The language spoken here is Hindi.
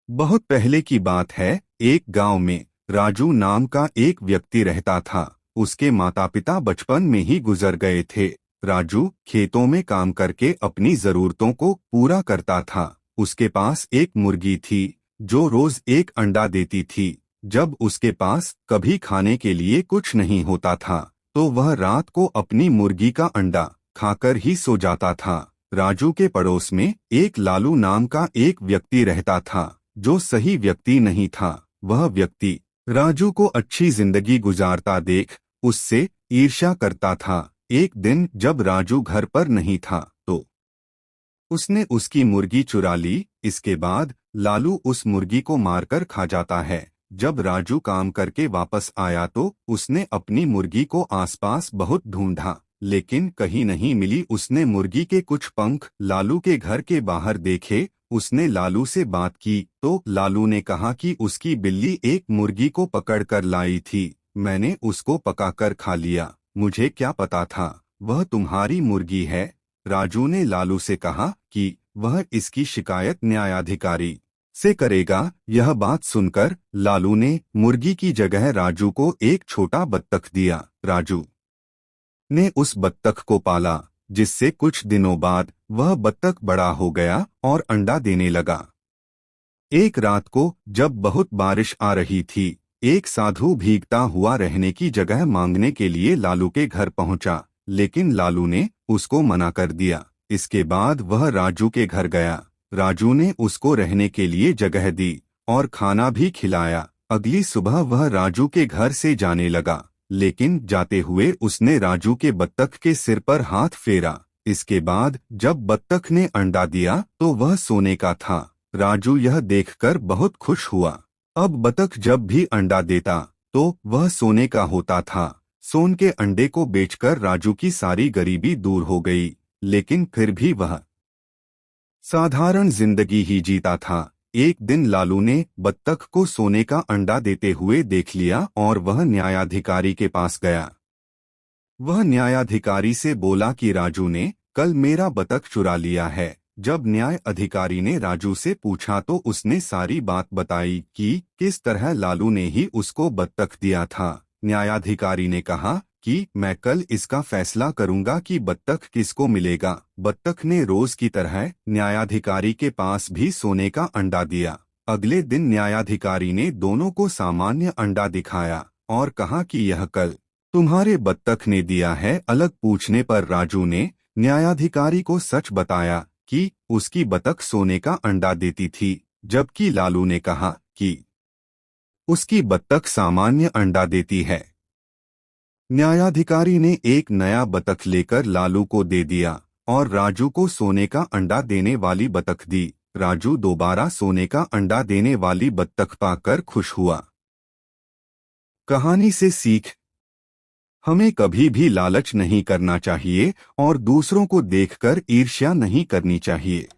बहुत पहले की बात है। एक गांव में राजू नाम का एक व्यक्ति रहता था। उसके माता पिता बचपन में ही गुजर गए थे। राजू खेतों में काम करके अपनी जरूरतों को पूरा करता था। उसके पास एक मुर्गी थी जो रोज एक अंडा देती थी। जब उसके पास कभी खाने के लिए कुछ नहीं होता था तो वह रात को अपनी मुर्गी का अंडा खाकर ही सो जाता था। राजू के पड़ोस में एक लालू नाम का एक व्यक्ति रहता था जो सही व्यक्ति नहीं था। वह व्यक्ति राजू को अच्छी जिंदगी गुजारता देख उससे ईर्ष्या करता था। एक दिन जब राजू घर पर नहीं था तो उसने उसकी मुर्गी चुरा ली। इसके बाद लालू उस मुर्गी को मारकर खा जाता है। जब राजू काम करके वापस आया तो उसने अपनी मुर्गी को आसपास बहुत ढूंढा लेकिन कहीं नहीं मिली। उसने मुर्गी के कुछ पंख लालू के घर के बाहर देखे। उसने लालू से बात की तो लालू ने कहा कि उसकी बिल्ली एक मुर्गी को पकड़ कर लाई थी। मैंने उसको पकाकर खा लिया। मुझे क्या पता था वह तुम्हारी मुर्गी है। राजू ने लालू से कहा कि वह इसकी शिकायत न्यायाधिकारी से करेगा। यह बात सुनकर लालू ने मुर्गी की जगह राजू को एक छोटा बत्तख दिया। राजू ने उस बत्तख को पाला जिससे कुछ दिनों बाद वह बत्तख बड़ा हो गया और अंडा देने लगा। एक रात को जब बहुत बारिश आ रही थी एक साधु भीगता हुआ रहने की जगह मांगने के लिए लालू के घर पहुंचा लेकिन लालू ने उसको मना कर दिया। इसके बाद वह राजू के घर गया। राजू ने उसको रहने के लिए जगह दी और खाना भी खिलाया। अगली सुबह वह राजू के घर से जाने लगा लेकिन जाते हुए उसने राजू के बत्तख के सिर पर हाथ फेरा। इसके बाद जब बत्तख ने अंडा दिया तो वह सोने का था। राजू यह देखकर बहुत खुश हुआ। अब बत्तख जब भी अंडा देता तो वह सोने का होता था। सोन के अंडे को बेचकर राजू की सारी गरीबी दूर हो गई लेकिन फिर भी वह साधारण जिंदगी ही जीता था। एक दिन लालू ने बत्तख को सोने का अंडा देते हुए देख लिया और वह न्यायाधिकारी के पास गया। वह न्यायाधिकारी से बोला कि राजू ने कल मेरा बत्तख चुरा लिया है। जब न्याय अधिकारी ने राजू से पूछा तो उसने सारी बात बताई कि किस तरह लालू ने ही उसको बत्तख दिया था। न्यायाधिकारी ने कहा कि मैं कल इसका फैसला करूंगा कि बत्तख किसको मिलेगा। बत्तख ने रोज की तरह न्यायाधिकारी के पास भी सोने का अंडा दिया। अगले दिन न्यायाधिकारी ने दोनों को सामान्य अंडा दिखाया और कहा कि यह कल तुम्हारे बत्तख ने दिया है। अलग पूछने पर राजू ने न्यायाधिकारी को सच बताया कि उसकी बत्तख सोने का अंडा देती थी जबकि लालू ने कहा कि उसकी बत्तख सामान्य अंडा देती है। न्यायाधिकारी ने एक नया बत्तख लेकर लालू को दे दिया और राजू को सोने का अंडा देने वाली बत्तख दी। राजू दोबारा सोने का अंडा देने वाली बत्तख पाकर खुश हुआ। कहानी से सीख, हमें कभी भी लालच नहीं करना चाहिए और दूसरों को देखकर ईर्ष्या नहीं करनी चाहिए।